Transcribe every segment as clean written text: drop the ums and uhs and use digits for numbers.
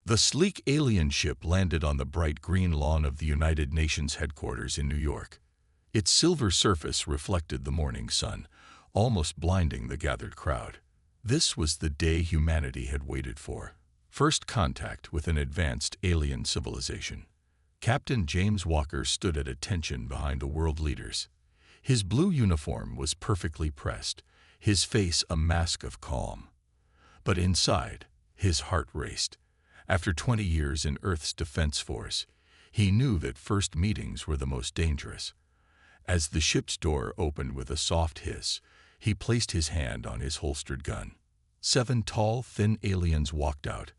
The sleek alien ship landed on the bright green lawn of the United Nations headquarters in New York. Its silver surface reflected the morning sun, almost blinding the gathered crowd. This was the day humanity had waited for. First contact with an advanced alien civilization. Captain James Walker stood at attention behind the world leaders. His blue uniform was perfectly pressed, his face a mask of calm. But inside, his heart raced. After 20 years in Earth's Defense Force, he knew that first meetings were the most dangerous. As the ship's door opened with a soft hiss, he placed his hand on his holstered gun. 7 tall, thin aliens walked out.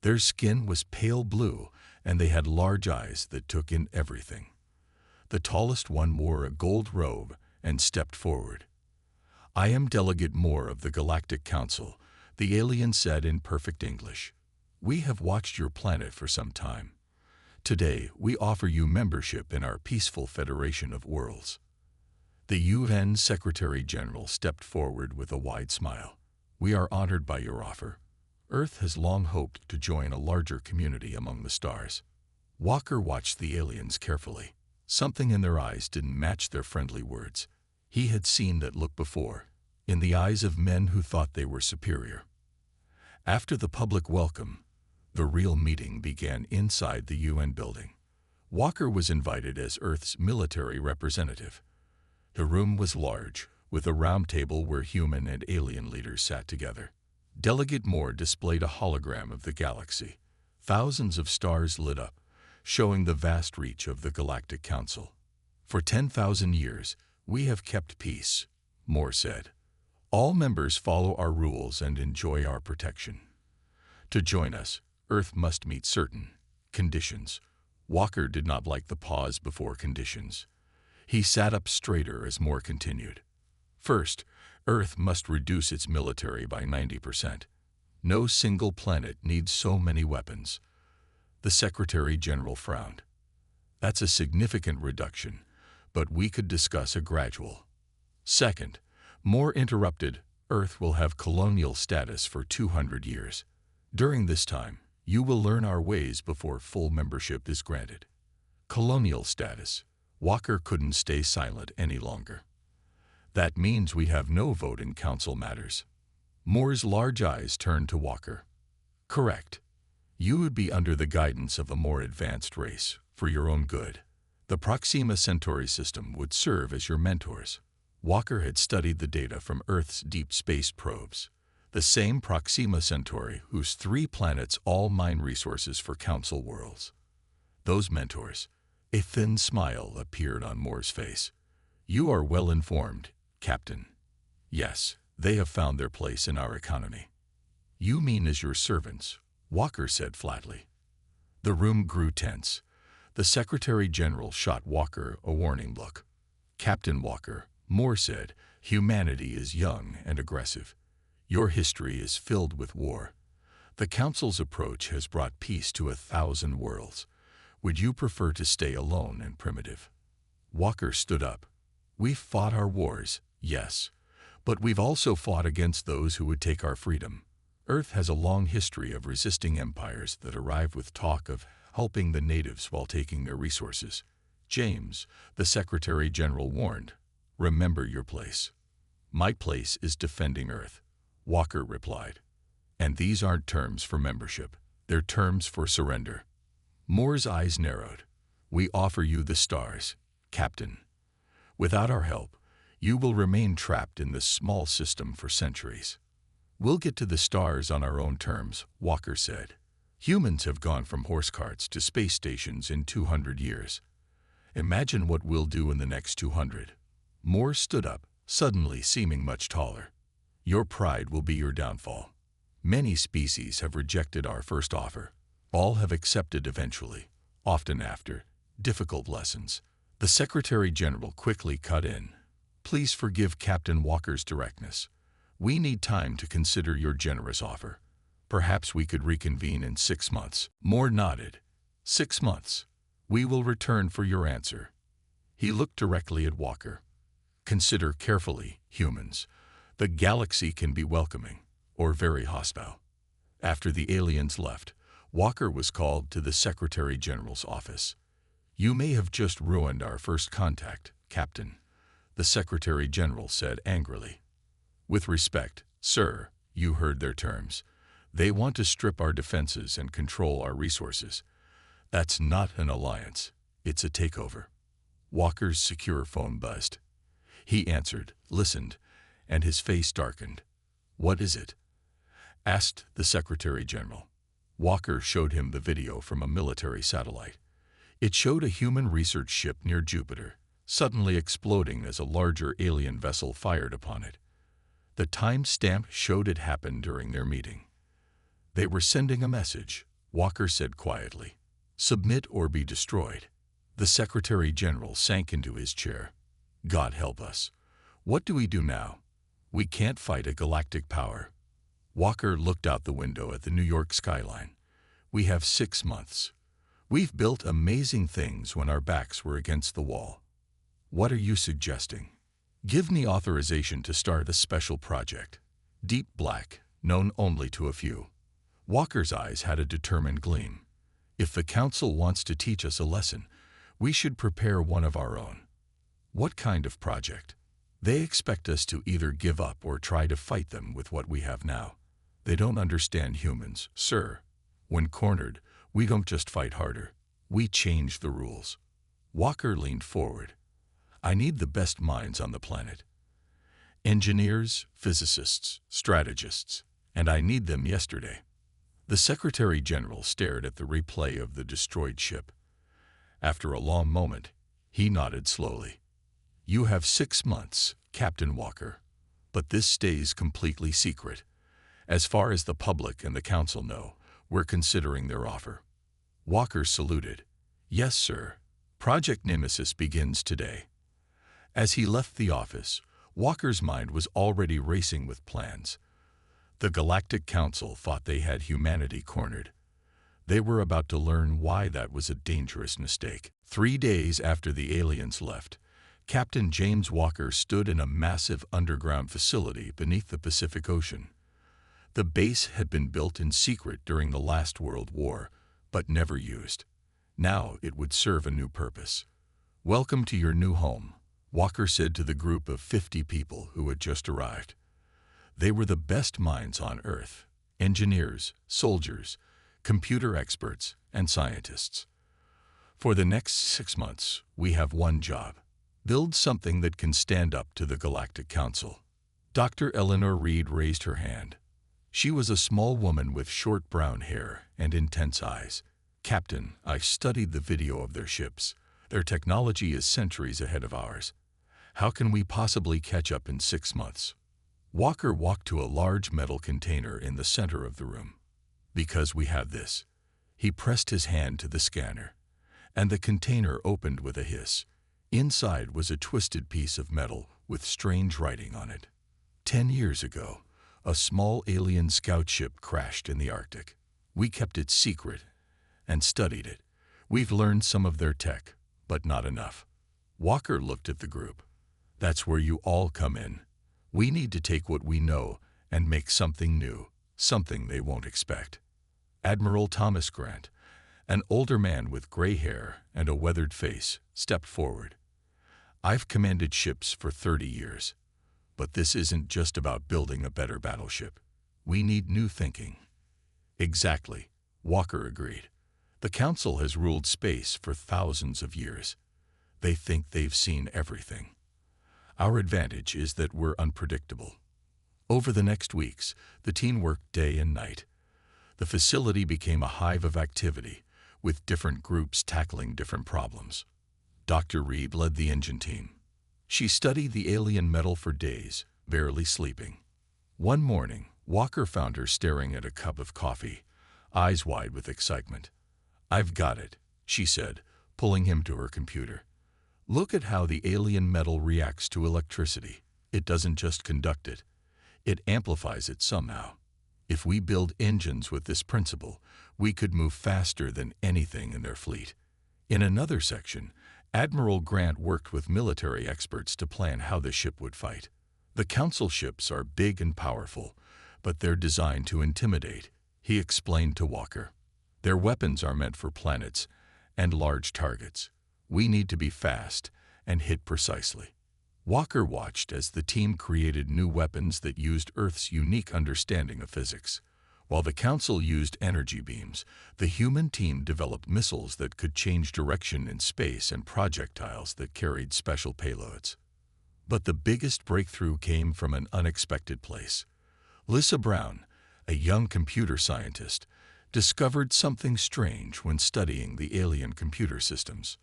Their skin was pale blue, and they had large eyes that took in everything. The tallest one wore a gold robe and stepped forward. "I am Delegate Moore of the Galactic Council," the alien said in perfect English. "We have watched your planet for some time. Today, we offer you membership in our peaceful Federation of Worlds." The UN Secretary-General stepped forward with a wide smile. "We are honored by your offer. Earth has long hoped to join a larger community among the stars." Walker watched the aliens carefully. Something in their eyes didn't match their friendly words. He had seen that look before, in the eyes of men who thought they were superior. After the public welcome, the real meeting began inside the UN building. Walker was invited as Earth's military representative. The room was large, with a round table where human and alien leaders sat together. Delegate Moore displayed a hologram of the galaxy. Thousands of stars lit up, showing the vast reach of the Galactic Council. "For 10,000 years, we have kept peace," Moore said. "All members follow our rules and enjoy our protection. To join us, Earth must meet certain conditions." Walker did not like the pause before conditions. He sat up straighter as Moore continued. "First, Earth must reduce its military by 90%. No single planet needs so many weapons." The Secretary-General frowned. "That's a significant reduction, but we could discuss a gradual." "Second," Moore interrupted, "Earth will have colonial status for 200 years. During this time, you will learn our ways before full membership is granted." Colonial status. Walker couldn't stay silent any longer. "That means we have no vote in council matters." Moore's large eyes turned to Walker. "Correct. You would be under the guidance of a more advanced race, for your own good. The Proxima Centauri system would serve as your mentors." Walker had studied the data from Earth's deep space probes. The same Proxima Centauri whose 3 planets all mine resources for council worlds. Those mentors. A thin smile appeared on Moore's face. "You are well informed, Captain." "Yes, they have found their place in our economy." "You mean as your servants," Walker said flatly. The room grew tense. The Secretary-General shot Walker a warning look. "Captain Walker," Moore said, "humanity is young and aggressive. Your history is filled with war. The Council's approach has brought peace to 1,000 worlds. Would you prefer to stay alone and primitive?" Walker stood up. "We've fought our wars, yes, but we've also fought against those who would take our freedom. Earth has a long history of resisting empires that arrive with talk of helping the natives while taking their resources." "James," the Secretary-General warned, "remember your place." "My place is defending Earth," Walker replied. "And these aren't terms for membership. They're terms for surrender." Moore's eyes narrowed. "We offer you the stars, Captain. Without our help, you will remain trapped in this small system for centuries." "We'll get to the stars on our own terms," Walker said. "Humans have gone from horse carts to space stations in 200 years. Imagine what we'll do in the next 200. Moore stood up, suddenly seeming much taller. "Your pride will be your downfall. Many species have rejected our first offer. All have accepted eventually, often after difficult lessons." The Secretary-General quickly cut in. "Please forgive Captain Walker's directness. We need time to consider your generous offer. Perhaps we could reconvene in 6 months." Moore nodded. 6 months. We will return for your answer." He looked directly at Walker. "Consider carefully, humans. The galaxy can be welcoming, or very hostile." After the aliens left, Walker was called to the Secretary General's office. "You may have just ruined our first contact, Captain," the Secretary General said angrily. "With respect, sir, you heard their terms. They want to strip our defenses and control our resources. That's not an alliance. It's a takeover." Walker's secure phone buzzed. He answered, listened, and his face darkened. "What is it?" asked the Secretary General. Walker showed him the video from a military satellite. It showed a human research ship near Jupiter, suddenly exploding as a larger alien vessel fired upon it. The time-stamp showed it happened during their meeting. "They were sending a message," Walker said quietly. "Submit or be destroyed." The Secretary General sank into his chair. "God help us. What do we do now? We can't fight a galactic power." Walker looked out the window at the New York skyline. "We have 6 months. We've built amazing things when our backs were against the wall. What are you suggesting?" "Give me authorization to start a special project. Deep Black, known only to a few." Walker's eyes had a determined gleam. "If the Council wants to teach us a lesson, we should prepare one of our own." "What kind of project?" "They expect us to either give up or try to fight them with what we have now. They don't understand humans, sir. When cornered, we don't just fight harder. We change the rules." Walker leaned forward. "I need the best minds on the planet. Engineers, physicists, strategists, and I need them yesterday." The Secretary General stared at the replay of the destroyed ship. After a long moment, he nodded slowly. "You have 6 months, Captain Walker, but this stays completely secret. As far as the public and the Council know, we're considering their offer." Walker saluted. "Yes, sir. Project Nemesis begins today." As he left the office, Walker's mind was already racing with plans. The Galactic Council thought they had humanity cornered. They were about to learn why that was a dangerous mistake. 3 days after the aliens left, Captain James Walker stood in a massive underground facility beneath the Pacific Ocean. The base had been built in secret during the last World War, but never used. Now it would serve a new purpose. "Welcome to your new home," Walker said to the group of 50 people who had just arrived. They were the best minds on Earth: engineers, soldiers, computer experts, and scientists. "For the next 6 months, we have one job: build something that can stand up to the Galactic Council." Dr. Eleanor Reed raised her hand. She was a small woman with short brown hair and intense eyes. "Captain, I've studied the video of their ships. Their technology is centuries ahead of ours. How can we possibly catch up in 6 months?" Walker walked to a large metal container in the center of the room. "Because we have this." He pressed his hand to the scanner, and the container opened with a hiss. Inside was a twisted piece of metal with strange writing on it. 10 years ago, a small alien scout ship crashed in the Arctic. We kept it secret and studied it. We've learned some of their tech, but not enough." Walker looked at the group. "That's where you all come in. We need to take what we know and make something new, something they won't expect." Admiral Thomas Grant, an older man with gray hair and a weathered face, stepped forward. "I've commanded ships for 30 years. But this isn't just about building a better battleship. We need new thinking." "Exactly," Walker agreed. "The Council has ruled space for thousands of years. They think they've seen everything. Our advantage is that we're unpredictable." Over the next weeks, the team worked day and night. The facility became a hive of activity, with different groups tackling different problems. Dr. Reed led the engine team. She studied the alien metal for days, barely sleeping. One morning, Walker found her staring at a cup of coffee, eyes wide with excitement. "I've got it," she said, pulling him to her computer. "Look at how the alien metal reacts to electricity. It doesn't just conduct it. It amplifies it somehow. If we build engines with this principle, we could move faster than anything in their fleet." In another section, Admiral Grant worked with military experts to plan how the ship would fight. "The Council ships are big and powerful, but they're designed to intimidate," he explained to Walker. Their weapons are meant for planets and large targets. We need to be fast and hit precisely. Walker watched as the team created new weapons that used Earth's unique understanding of physics. While the Council used energy beams, the human team developed missiles that could change direction in space and projectiles that carried special payloads. But the biggest breakthrough came from an unexpected place. Lisa Brown, a young computer scientist, discovered something strange when studying the alien computer systems.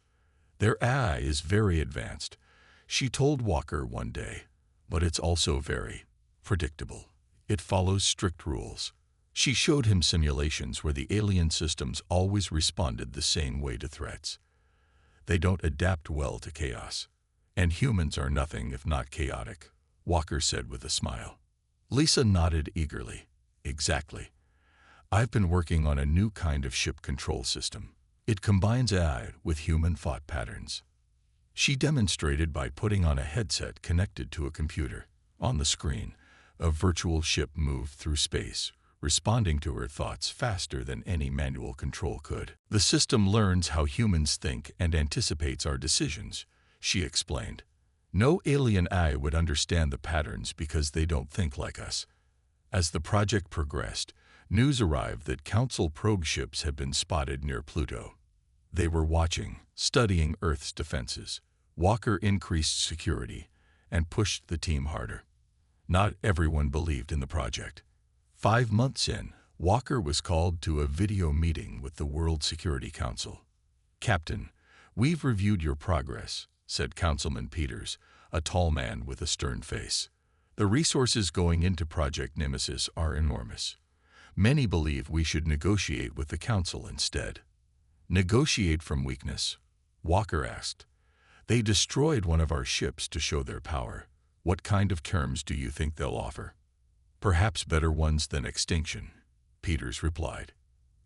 Their AI is very advanced, she told Walker one day, but it's also very predictable. It follows strict rules. She showed him simulations where the alien systems always responded the same way to threats. They don't adapt well to chaos. And humans are nothing if not chaotic, Walker said with a smile. Lisa nodded eagerly. Exactly. I've been working on a new kind of ship control system. It combines AI with human thought patterns. She demonstrated by putting on a headset connected to a computer. On the screen, a virtual ship moved through space, responding to her thoughts faster than any manual control could. The system learns how humans think and anticipates our decisions, she explained. No alien eye would understand the patterns because they don't think like us. As the project progressed, news arrived that Council probe ships had been spotted near Pluto. They were watching, studying Earth's defenses. Walker increased security and pushed the team harder. Not everyone believed in the project. 5 months in, Walker was called to a video meeting with the World Security Council. "Captain, we've reviewed your progress," said Councilman Peters, a tall man with a stern face. "The resources going into Project Nemesis are enormous. Many believe we should negotiate with the Council instead." "Negotiate from weakness?" Walker asked. "They destroyed one of our ships to show their power. What kind of terms do you think they'll offer?" "Perhaps better ones than extinction," Peters replied.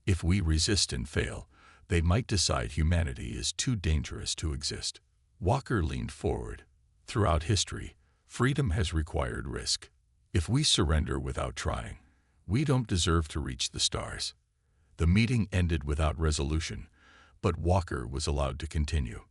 "If we resist and fail, they might decide humanity is too dangerous to exist." Walker leaned forward. "Throughout history, freedom has required risk. If we surrender without trying, we don't deserve to reach the stars." The meeting ended without resolution, but Walker was allowed to continue.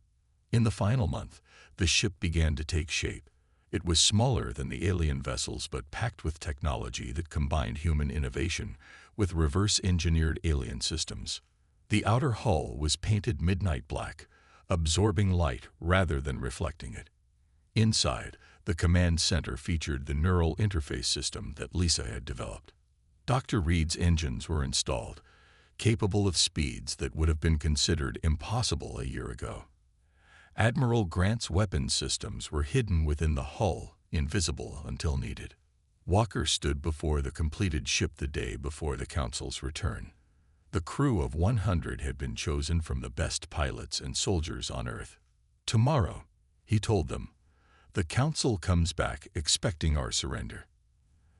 In the final month, the ship began to take shape. It was smaller than the alien vessels but packed with technology that combined human innovation with reverse-engineered alien systems. The outer hull was painted midnight black, absorbing light rather than reflecting it. Inside, the command center featured the neural interface system that Lisa had developed. Dr. Reed's engines were installed, capable of speeds that would have been considered impossible a year ago. Admiral Grant's weapons systems were hidden within the hull, invisible until needed. Walker stood before the completed ship the day before the Council's return. The crew of 100 had been chosen from the best pilots and soldiers on Earth. "Tomorrow," he told them, "the Council comes back expecting our surrender.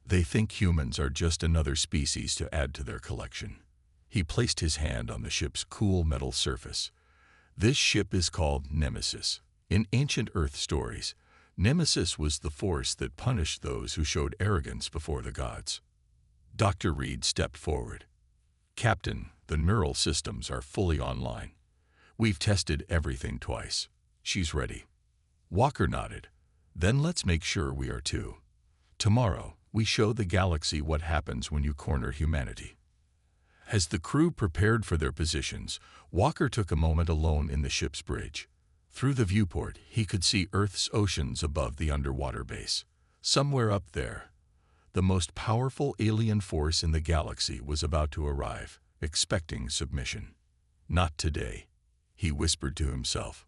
They think humans are just another species to add to their collection." He placed his hand on the ship's cool metal surface. "This ship is called Nemesis. In ancient Earth stories, Nemesis was the force that punished those who showed arrogance before the gods." Dr. Reed stepped forward. "Captain, the neural systems are fully online. We've tested everything twice. She's ready." Walker nodded. "Then let's make sure we are too. Tomorrow, we show the galaxy what happens when you corner humanity." As the crew prepared for their positions, Walker took a moment alone in the ship's bridge. Through the viewport, he could see Earth's oceans above the underwater base. Somewhere up there, the most powerful alien force in the galaxy was about to arrive, expecting submission. "Not today," he whispered to himself.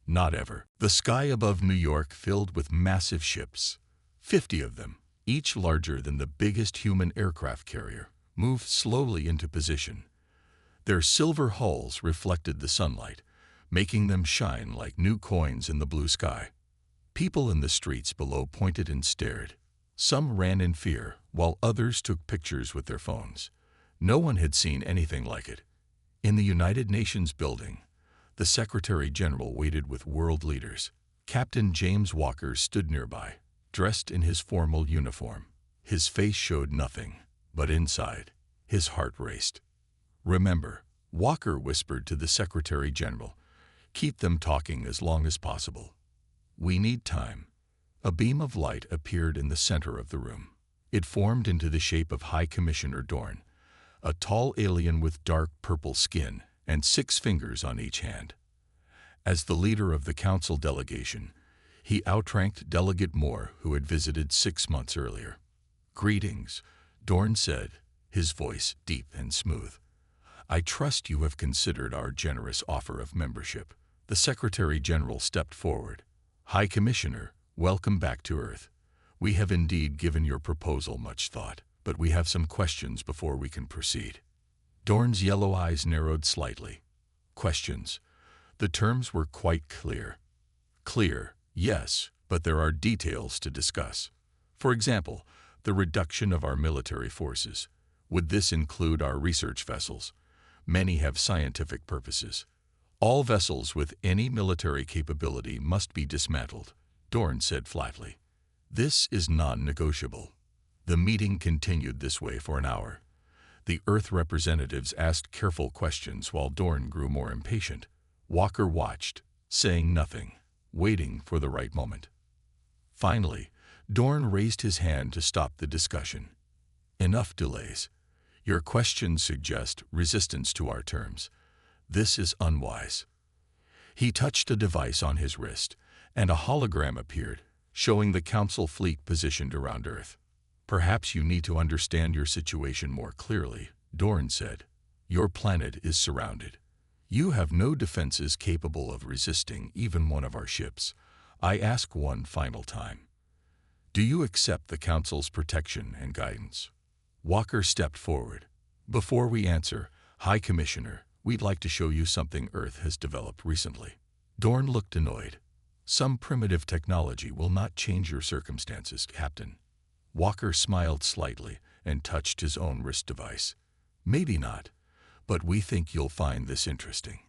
"Not ever." The sky above New York filled with massive ships. 50 of them, each larger than the biggest human aircraft carrier, moved slowly into position. Their silver hulls reflected the sunlight, making them shine like new coins in the blue sky. People in the streets below pointed and stared. Some ran in fear, while others took pictures with their phones. No one had seen anything like it. In the United Nations building, the Secretary General waited with world leaders. Captain James Walker stood nearby, dressed in his formal uniform. His face showed nothing, but inside, his heart raced. "Remember, Walker whispered to the Secretary General, "Keep them talking as long as possible. We need time." A beam of light appeared in the center of the room. It formed into the shape of High Commissioner Dorn, a tall alien with dark purple skin and 6 fingers on each hand. As the leader of the council delegation, he outranked Delegate Moore, who had visited 6 months earlier. "Greetings," Dorn said, his voice deep and smooth. "I trust you have considered our generous offer of membership." The Secretary General stepped forward. "High Commissioner, welcome back to Earth. We have indeed given your proposal much thought, but we have some questions before we can proceed." Dorn's yellow eyes narrowed slightly. "Questions?" The terms were quite clear. "Clear, yes, but there are details to discuss. For example, the reduction of our military forces. Would this include our research vessels? Many have scientific purposes. All vessels with any military capability must be dismantled," Dorn said flatly. "This is non-negotiable." The meeting continued this way for an hour. The Earth representatives asked careful questions while Dorn grew more impatient. Walker watched, saying nothing, waiting for the right moment. Finally, Dorn raised his hand to stop the discussion. "Enough delays. Your questions suggest resistance to our terms. This is unwise." He touched a device on his wrist, and a hologram appeared, showing the Council fleet positioned around Earth. "Perhaps you need to understand your situation more clearly," Dorn said. "Your planet is surrounded. You have no defenses capable of resisting even one of our ships. I ask one final time. Do you accept the Council's protection and guidance?" Walker stepped forward. "Before we answer, High Commissioner, we'd like to show you something Earth has developed recently." Dorn looked annoyed. "Some primitive technology will not change your circumstances, Captain." Walker smiled slightly and touched his own wrist device. "Maybe not, but we think you'll find this interesting."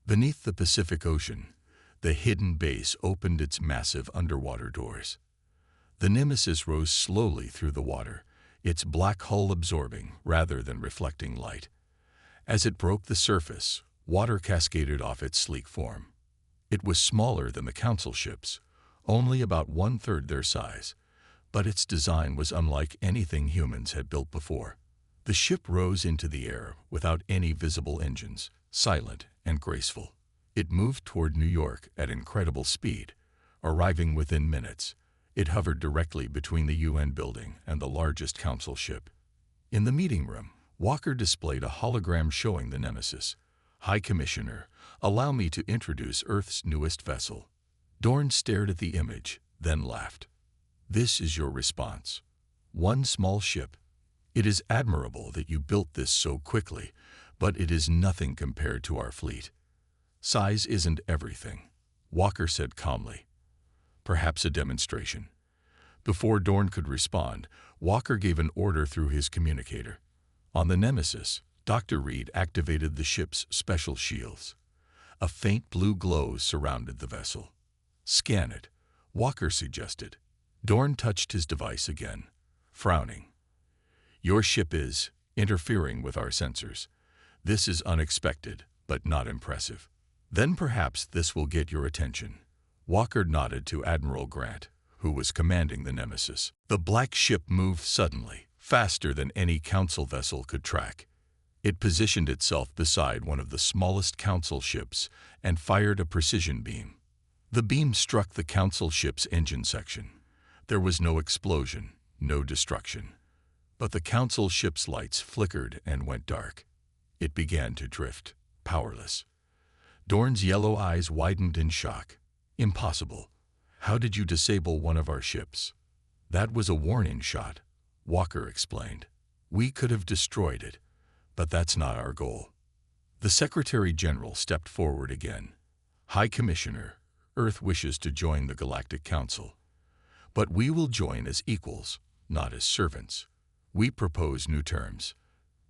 Beneath the Pacific Ocean, the hidden base opened its massive underwater doors. The Nemesis rose slowly through the water, its black hull absorbing rather than reflecting light. As it broke the surface, water cascaded off its sleek form. It was smaller than the Council ships, only about 1/3 their size, but its design was unlike anything humans had built before. The ship rose into the air without any visible engines, silent and graceful. It moved toward New York at incredible speed, arriving within minutes. It hovered directly between the UN building and the largest Council ship. In the meeting room, Walker displayed a hologram showing the Nemesis. "High Commissioner, allow me to introduce Earth's newest vessel." Dorn stared at the image, then laughed. "This is your response. One small ship. It is admirable that you built this so quickly, but it is nothing compared to our fleet." "Size isn't everything," Walker said calmly. "Perhaps a demonstration." Before Dorn could respond, Walker gave an order through his communicator. On the Nemesis, Dr. Reed activated the ship's special shields. A faint blue glow surrounded the vessel. "Scan it," Walker suggested. Dorn touched his device again, frowning. "Your ship is interfering with our sensors. This is unexpected, but not impressive. Then perhaps this will get your attention." Walker nodded to Admiral Grant, who was commanding the Nemesis. The black ship moved suddenly, faster than any Council vessel could track. It positioned itself beside one of the smallest Council ships and fired a precision beam. The beam struck the Council ship's engine section. There was no explosion, no destruction. But the Council ship's lights flickered and went dark. It began to drift, powerless. Dorn's yellow eyes widened in shock. "Impossible. How did you disable one of our ships?" "That was a warning shot," Walker explained. "We could have destroyed it, but that's not our goal." The Secretary General stepped forward again. "High Commissioner, Earth wishes to join the Galactic Council. But we will join as equals, not as servants. We propose new terms."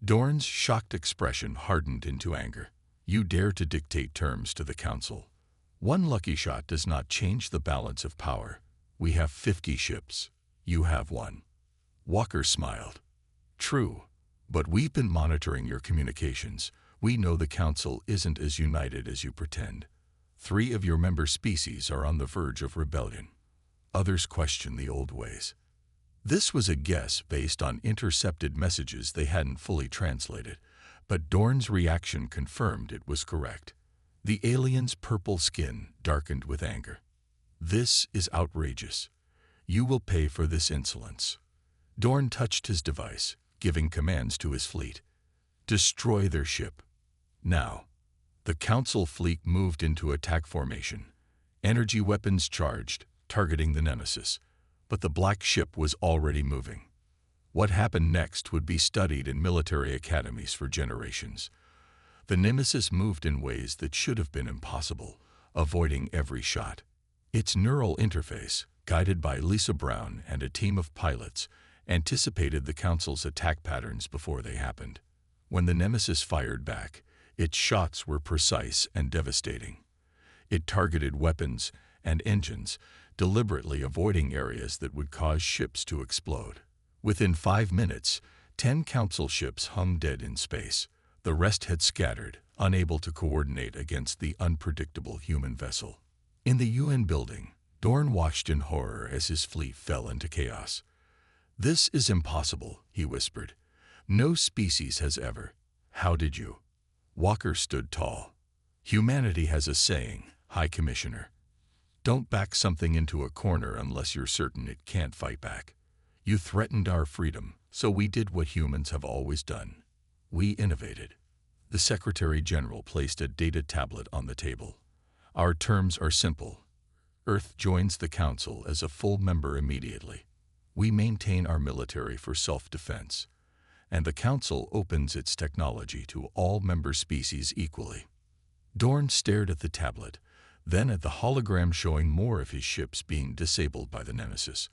Dorn's shocked expression hardened into anger. "You dare to dictate terms to the Council? One lucky shot does not change the balance of power. We have 50 ships. You have one." Walker smiled. "True, but we've been monitoring your communications. We know the Council isn't as united as you pretend. 3 of your member species are on the verge of rebellion. Others question the old ways. This was a guess based on intercepted messages they hadn't fully translated, but Dorn's reaction confirmed it was correct. The alien's purple skin darkened with anger. This is outrageous. You will pay for this insolence. Dorn touched his device, giving commands to his fleet. Destroy their ship. Now. The Council fleet moved into attack formation. Energy weapons charged, targeting the Nemesis. But the black ship was already moving. What happened next would be studied in military academies for generations. The Nemesis moved in ways that should have been impossible, avoiding every shot. Its neural interface, guided by Lisa Brown and a team of pilots, anticipated the Council's attack patterns before they happened. When the Nemesis fired back, its shots were precise and devastating. It targeted weapons and engines, deliberately avoiding areas that would cause ships to explode. Within 5 minutes, 10 Council ships hung dead in space. The rest had scattered, unable to coordinate against the unpredictable human vessel. In the UN building, Dorn watched in horror as his fleet fell into chaos. "This is impossible," he whispered. "No species has ever." "How did you?" Walker stood tall. "Humanity has a saying, High Commissioner. Don't back something into a corner unless you're certain it can't fight back. You threatened our freedom, so we did what humans have always done. We innovated." The Secretary General placed a data tablet on the table. "Our terms are simple. Earth joins the Council as a full member immediately. We maintain our military for self-defense, and the Council opens its technology to all member species equally." Dorn stared at the tablet, then at the hologram showing more of his ships being disabled by the Nemesis.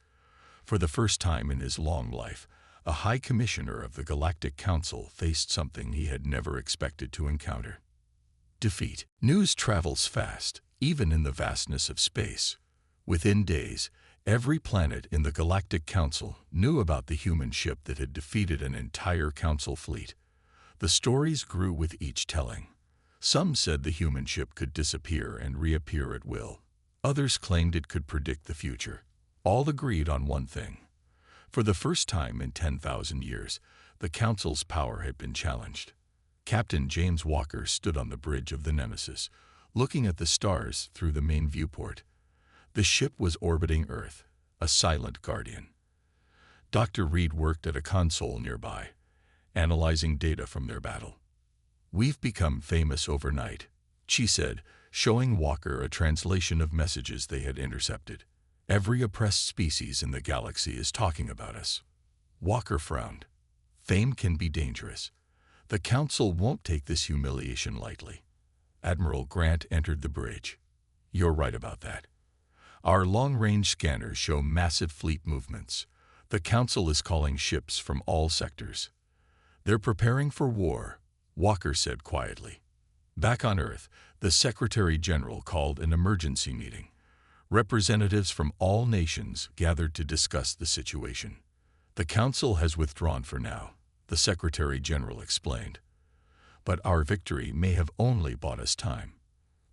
For the first time in his long life, a High Commissioner of the Galactic Council faced something he had never expected to encounter. Defeat. News travels fast, even in the vastness of space. Within days, every planet in the Galactic Council knew about the human ship that had defeated an entire Council fleet. The stories grew with each telling. Some said the human ship could disappear and reappear at will. Others claimed it could predict the future. All agreed on one thing. For the first time in 10,000 years, the Council's power had been challenged. Captain James Walker stood on the bridge of the Nemesis, looking at the stars through the main viewport. The ship was orbiting Earth, a silent guardian. Dr. Reed worked at a console nearby, analyzing data from their battle. "We've become famous overnight," she said, showing Walker a translation of messages they had intercepted. "Every oppressed species in the galaxy is talking about us." Walker frowned. "Fame can be dangerous. The Council won't take this humiliation lightly." Admiral Grant entered the bridge. "You're right about that. Our long-range scanners show massive fleet movements. The Council is calling ships from all sectors. They're preparing for war," Walker said quietly. Back on Earth, the Secretary General called an emergency meeting. Representatives from all nations gathered to discuss the situation. "The Council has withdrawn for now," the Secretary General explained. "But our victory may have only bought us time.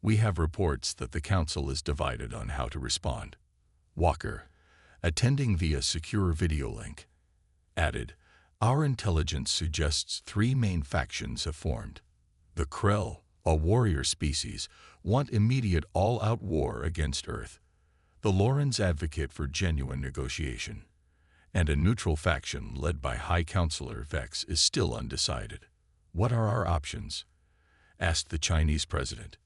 We have reports that the Council is divided on how to respond." Walker, attending via secure video link, added, "Our intelligence suggests 3 main factions have formed. The Krell, a warrior species, want immediate all-out war against Earth. The Lorens advocate for genuine negotiation. And a neutral faction led by High Counselor Vex is still undecided." "What are our options?" asked the Chinese president.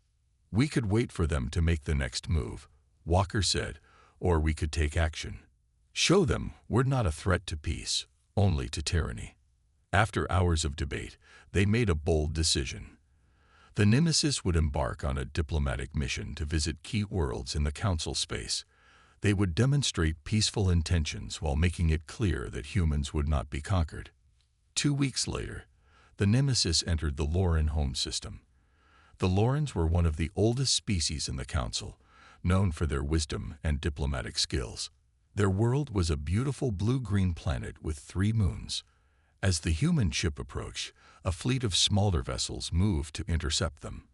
"We could wait for them to make the next move," Walker said, "or we could take action. Show them we're not a threat to peace, only to tyranny." After hours of debate, they made a bold decision. The Nemesis would embark on a diplomatic mission to visit key worlds in the Council space. They would demonstrate peaceful intentions while making it clear that humans would not be conquered. 2 weeks later, the Nemesis entered the Loren home system. The Lorens were one of the oldest species in the Council, known for their wisdom and diplomatic skills. Their world was a beautiful blue-green planet with 3 moons. As the human ship approached, a fleet of smaller vessels moved to intercept them.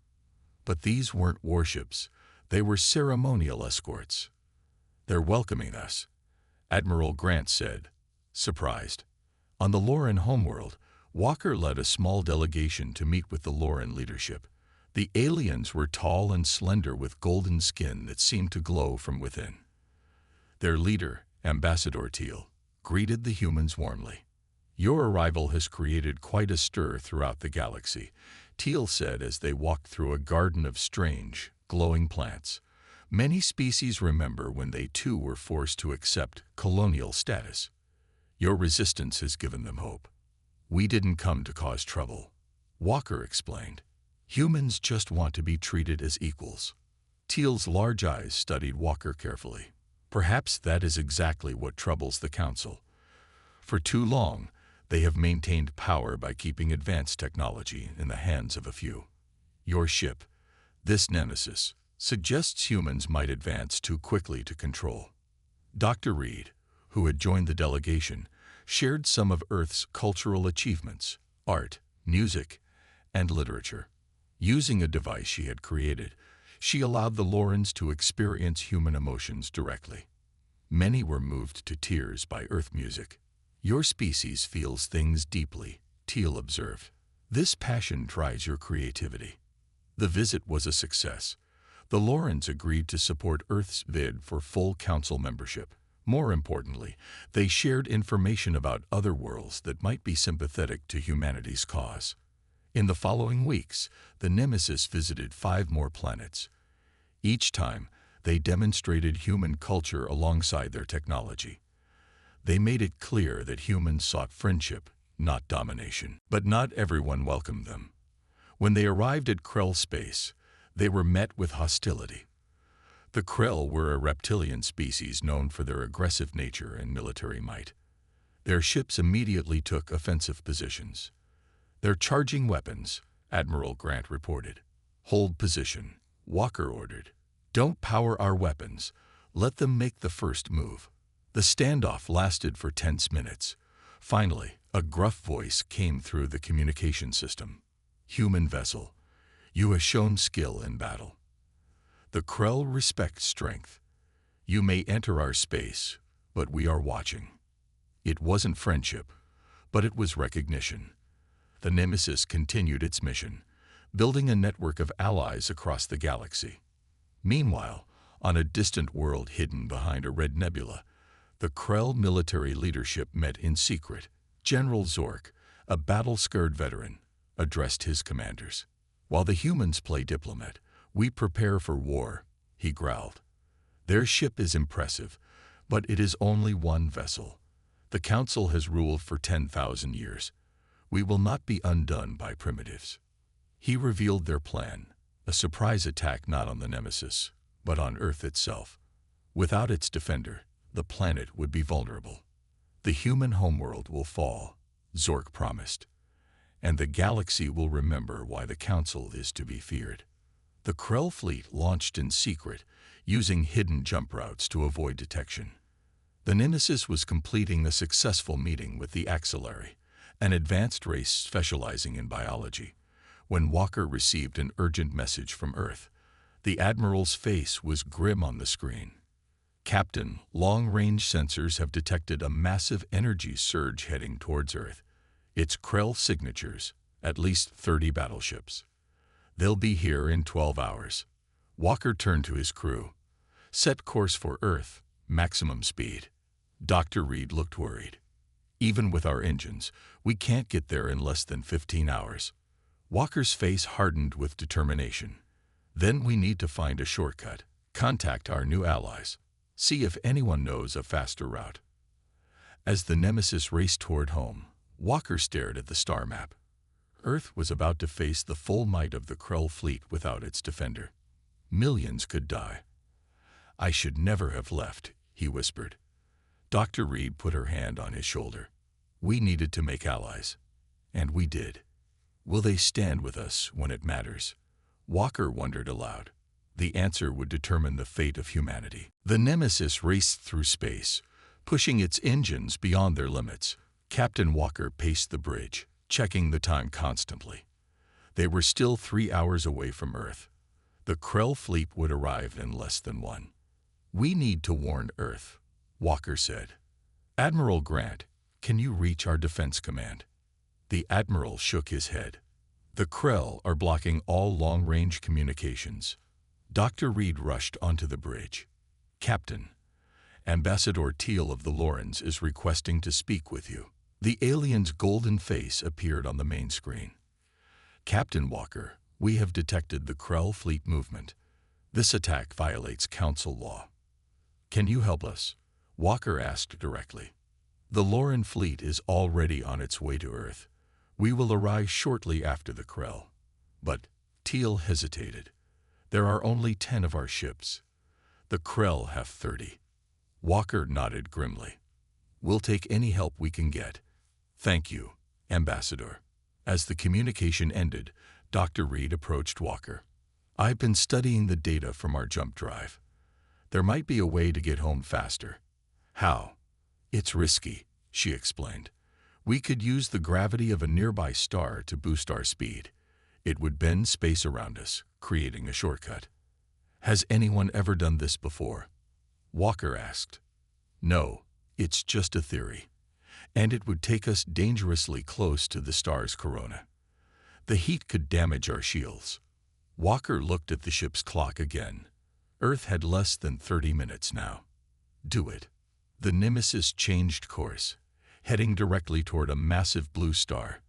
But these weren't warships. They were ceremonial escorts. "They're welcoming us," Admiral Grant said, surprised. On the Loran homeworld, Walker led a small delegation to meet with the Loran leadership. The aliens were tall and slender with golden skin that seemed to glow from within. Their leader, Ambassador Teal, greeted the humans warmly. "Your arrival has created quite a stir throughout the galaxy," Teal said as they walked through a garden of strange, glowing plants. "Many species remember when they too were forced to accept colonial status. Your resistance has given them hope." "We didn't come to cause trouble," Walker explained. "Humans just want to be treated as equals." Teal's large eyes studied Walker carefully. "Perhaps that is exactly what troubles the Council. For too long, they have maintained power by keeping advanced technology in the hands of a few. Your ship, this nemesis, suggests humans might advance too quickly to control." Dr. Reed, who had joined the delegation, shared some of Earth's cultural achievements, art, music, and literature. Using a device she had created, she allowed the Lorans to experience human emotions directly. Many were moved to tears by Earth music. "Your species feels things deeply," Teal observed. "This passion drives your creativity." The visit was a success. The Lorans agreed to support Earth's bid for full Council membership. More importantly, they shared information about other worlds that might be sympathetic to humanity's cause. In the following weeks, the Nemesis visited 5 more planets. Each time, they demonstrated human culture alongside their technology. They made it clear that humans sought friendship, not domination. But not everyone welcomed them. When they arrived at Krell space, they were met with hostility. The Krell were a reptilian species known for their aggressive nature and military might. Their ships immediately took offensive positions. "They're charging weapons," Admiral Grant reported. "Hold position," Walker ordered. "Don't power our weapons. Let them make the first move." The standoff lasted for tense minutes. Finally, a gruff voice came through the communication system. "Human vessel, you have shown skill in battle. The Krell respect strength. You may enter our space, but we are watching." It wasn't friendship, but it was recognition. The Nemesis continued its mission, building a network of allies across the galaxy. Meanwhile, on a distant world hidden behind a red nebula, the Krell military leadership met in secret. General Zork, a battle-scarred veteran, addressed his commanders. "While the humans play diplomat, we prepare for war," he growled. "Their ship is impressive, but it is only one vessel. The Council has ruled for 10,000 years. We will not be undone by primitives." He revealed their plan, a surprise attack not on the Nemesis, but on Earth itself. Without its defender, the planet would be vulnerable. "The human homeworld will fall," Zork promised, "and the galaxy will remember why the Council is to be feared." The Krell fleet launched in secret, using hidden jump routes to avoid detection. The Nemesis was completing a successful meeting with the Axillary, an advanced race specializing in biology, when Walker received an urgent message from Earth. The Admiral's face was grim on the screen. "Captain, long-range sensors have detected a massive energy surge heading towards Earth. It's Krell signatures, at least 30 battleships. They'll be here in 12 hours. Walker turned to his crew. "Set course for Earth, maximum speed." Dr. Reed looked worried. "Even with our engines, we can't get there in less than 15 hours. Walker's face hardened with determination. "Then we need to find a shortcut. Contact our new allies. See if anyone knows a faster route." As the Nemesis raced toward home, Walker stared at the star map. Earth was about to face the full might of the Krell fleet without its defender. Millions could die. "I should never have left," he whispered. Dr. Reed put her hand on his shoulder. "We needed to make allies. And we did. Will they stand with us when it matters?" Walker wondered aloud. The answer would determine the fate of humanity. The Nemesis raced through space, pushing its engines beyond their limits. Captain Walker paced the bridge, checking the time constantly. They were still 3 hours away from Earth. The Krell fleet would arrive in less than one. "We need to warn Earth," Walker said. "Admiral Grant, can you reach our defense command?" The Admiral shook his head. "The Krell are blocking all long-range communications." Dr. Reed rushed onto the bridge. "Captain, Ambassador Teal of the Lorens is requesting to speak with you." The alien's golden face appeared on the main screen. "Captain Walker, we have detected the Krell fleet movement. This attack violates Council law. Can you help us?" Walker asked directly. "The Loren fleet is already on its way to Earth. We will arrive shortly after the Krell." But Teal hesitated. "There are only 10 of our ships. The Krell have 30. Walker nodded grimly. "We'll take any help we can get." "Thank you, Ambassador." As the communication ended, Dr. Reed approached Walker. "I've been studying the data from our jump drive. There might be a way to get home faster." "How?" "It's risky," she explained. "We could use the gravity of a nearby star to boost our speed. It would bend space around us, creating a shortcut." "Has anyone ever done this before?" Walker asked. "No, it's just a theory. And it would take us dangerously close to the star's corona. The heat could damage our shields." Walker looked at the ship's clock again. Earth had less than 30 minutes now. "Do it." The Nemesis changed course, heading directly toward a massive blue star.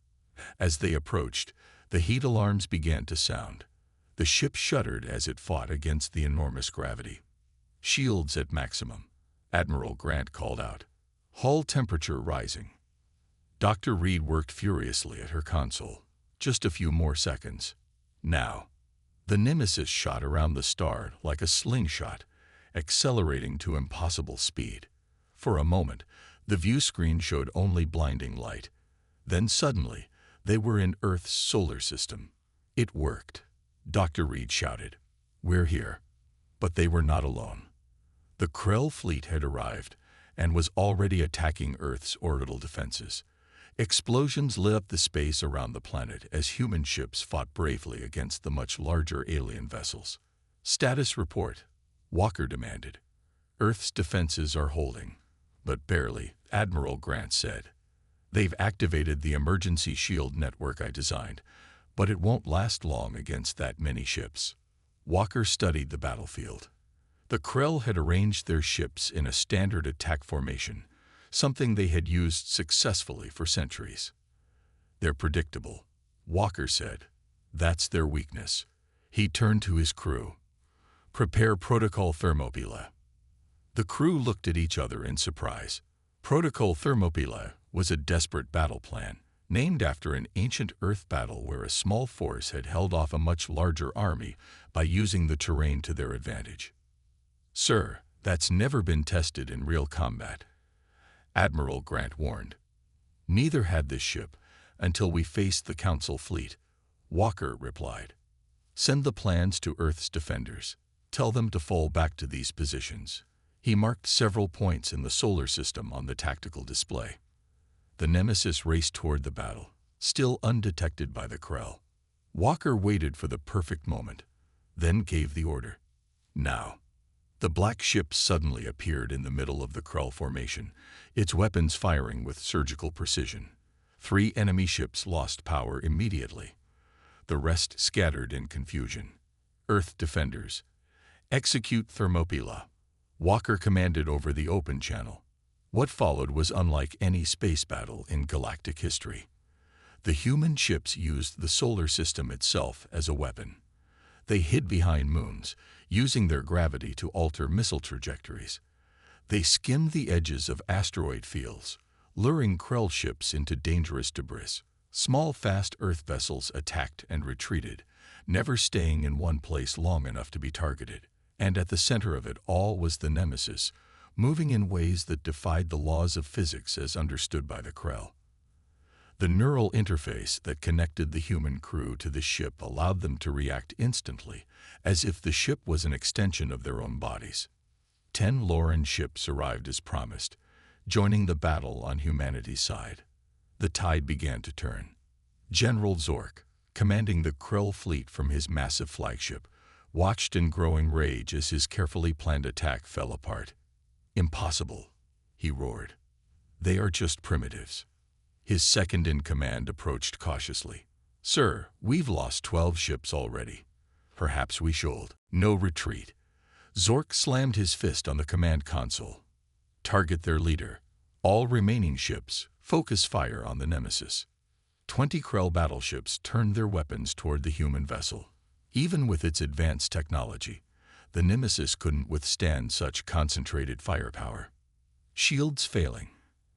As they approached, the heat alarms began to sound. The ship shuddered as it fought against the enormous gravity. "Shields at maximum," Admiral Grant called out. "Hull temperature rising." Dr. Reed worked furiously at her console. "Just a few more seconds. Now." The Nemesis shot around the star like a slingshot, accelerating to impossible speed. For a moment, the view screen showed only blinding light. Then suddenly, they were in Earth's solar system. "It worked," Dr. Reed shouted. "We're here." But they were not alone. The Krell fleet had arrived and was already attacking Earth's orbital defenses. Explosions lit up the space around the planet as human ships fought bravely against the much larger alien vessels. "Status report," Walker demanded. "Earth's defenses are holding." "But barely," Admiral Grant said. "They've activated the emergency shield network I designed, but it won't last long against that many ships." Walker studied the battlefield. The Krell had arranged their ships in a standard attack formation, something they had used successfully for centuries. "They're predictable," Walker said. "That's their weakness." He turned to his crew. "Prepare Protocol Thermopylae." The crew looked at each other in surprise. Protocol Thermopylae was a desperate battle plan, named after an ancient Earth battle where a small force had held off a much larger army by using the terrain to their advantage. "Sir, that's never been tested in real combat," Admiral Grant warned. "Neither had this ship until we faced the Council fleet," Walker replied. "Send the plans to Earth's defenders. Tell them to fall back to these positions." He marked several points in the solar system on the tactical display. The Nemesis raced toward the battle, still undetected by the Krell. Walker waited for the perfect moment, then gave the order. "Now." The black ship suddenly appeared in the middle of the Krell formation, its weapons firing with surgical precision. 3 enemy ships lost power immediately. The rest scattered in confusion. "Earth defenders, execute Thermopylae," Walker commanded over the open channel. What followed was unlike any space battle in galactic history. The human ships used the solar system itself as a weapon. They hid behind moons, using their gravity to alter missile trajectories. They skimmed the edges of asteroid fields, luring Krell ships into dangerous debris. Small, fast Earth vessels attacked and retreated, never staying in one place long enough to be targeted. And at the center of it all was the Nemesis, moving in ways that defied the laws of physics as understood by the Krell. The neural interface that connected the human crew to the ship allowed them to react instantly, as if the ship was an extension of their own bodies. 10 Loren ships arrived as promised, joining the battle on humanity's side. The tide began to turn. General Zork, commanding the Krell fleet from his massive flagship, watched in growing rage as his carefully planned attack fell apart. "Impossible," he roared. "They are just primitives." His second-in-command approached cautiously. "Sir, we've lost 12 ships already. Perhaps we should." "No retreat." Zork slammed his fist on the command console. "Target their leader. All remaining ships, focus fire on the Nemesis." 20 Krell battleships turned their weapons toward the human vessel. Even with its advanced technology, the Nemesis couldn't withstand such concentrated firepower. "Shields failing,"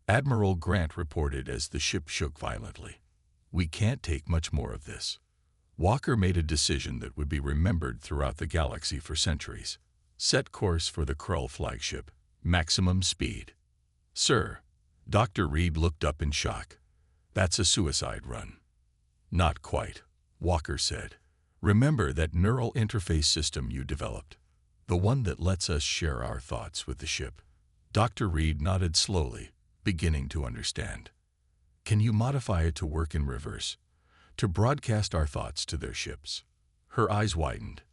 Admiral Grant reported as the ship shook violently. "We can't take much more of this." Walker made a decision that would be remembered throughout the galaxy for centuries. "Set course for the Krell flagship. Maximum speed." "Sir," Dr. Reed looked up in shock. "That's a suicide run." "Not quite," Walker said. "Remember that neural interface system you developed, the one that lets us share our thoughts with the ship?" Dr. Reed nodded slowly, beginning to understand. "Can you modify it to work in reverse, to broadcast our thoughts to their ships?" Her eyes widened.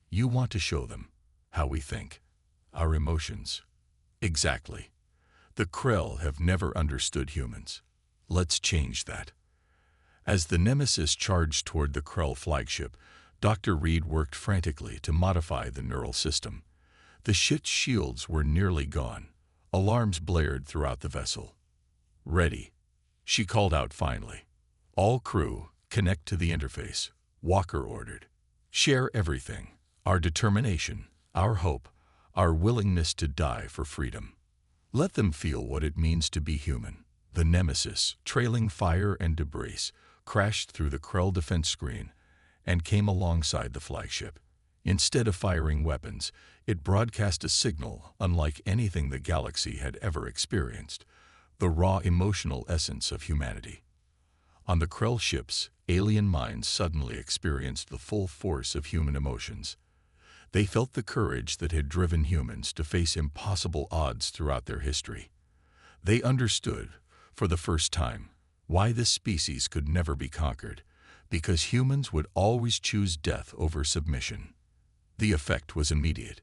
"You want to show them how we think, our emotions?" "Exactly. The Krell have never understood humans. Let's change that." As the Nemesis charged toward the Krell flagship, Dr. Reed worked frantically to modify the neural system. The ship's shields were nearly gone. Alarms blared throughout the vessel. "Ready," she called out finally. "All crew, connect to the interface," Walker ordered. "Share everything, our determination, our hope, our willingness to die for freedom. Let them feel what it means to be human." The Nemesis, trailing fire and debris, crashed through the Krell defense screen and came alongside the flagship. Instead of firing weapons, it broadcast a signal unlike anything the galaxy had ever experienced, the raw emotional essence of humanity. On the Krell ships, alien minds suddenly experienced the full force of human emotions. They felt the courage that had driven humans to face impossible odds throughout their history. They understood, for the first time, why this species could never be conquered, because humans would always choose death over submission. The effect was immediate.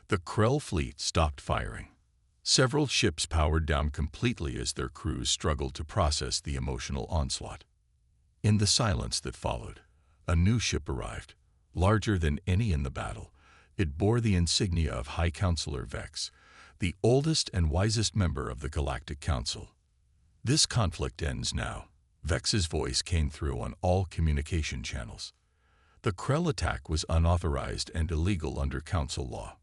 The Krell fleet stopped firing. Several ships powered down completely as their crews struggled to process the emotional onslaught. In the silence that followed, a new ship arrived, larger than any in the battle. It bore the insignia of High Counselor Vex, the oldest and wisest member of the Galactic Council. "This conflict ends now," Vex's voice came through on all communication channels. "The Krell attack was unauthorized and illegal under Council law."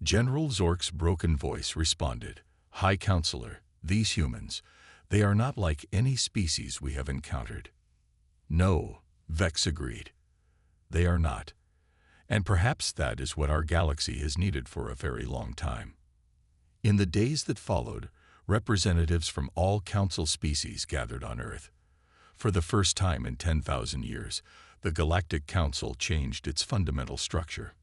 General Zork's broken voice responded, "High Counselor, these humans, they are not like any species we have encountered." "No," Vex agreed. "They are not. And perhaps that is what our galaxy has needed for a very long time." In the days that followed, representatives from all Council species gathered on Earth. For the first time in 10,000 years, the Galactic Council changed its fundamental structure.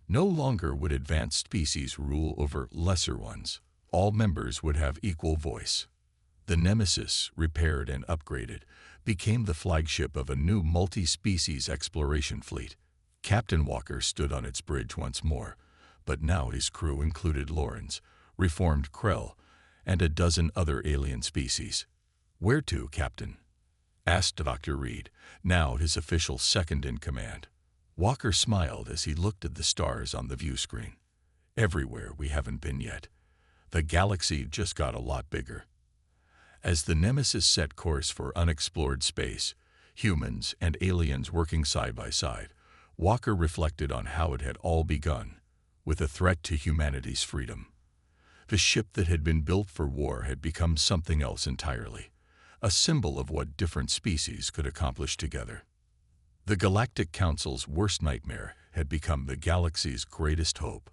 No longer would advanced species rule over lesser ones. All members would have equal voice. The Nemesis, repaired and upgraded, became the flagship of a new multi-species exploration fleet. Captain Walker stood on its bridge once more, but now his crew included Lorens, reformed Krell, and a dozen other alien species. "Where to, Captain?" asked Dr. Reed, now his official second-in-command. Walker smiled as he looked at the stars on the view screen. "Everywhere we haven't been yet. The galaxy just got a lot bigger." As the Nemesis set course for unexplored space, humans and aliens working side by side, Walker reflected on how it had all begun, with a threat to humanity's freedom. The ship that had been built for war had become something else entirely, a symbol of what different species could accomplish together. The Galactic Council's worst nightmare had become the galaxy's greatest hope.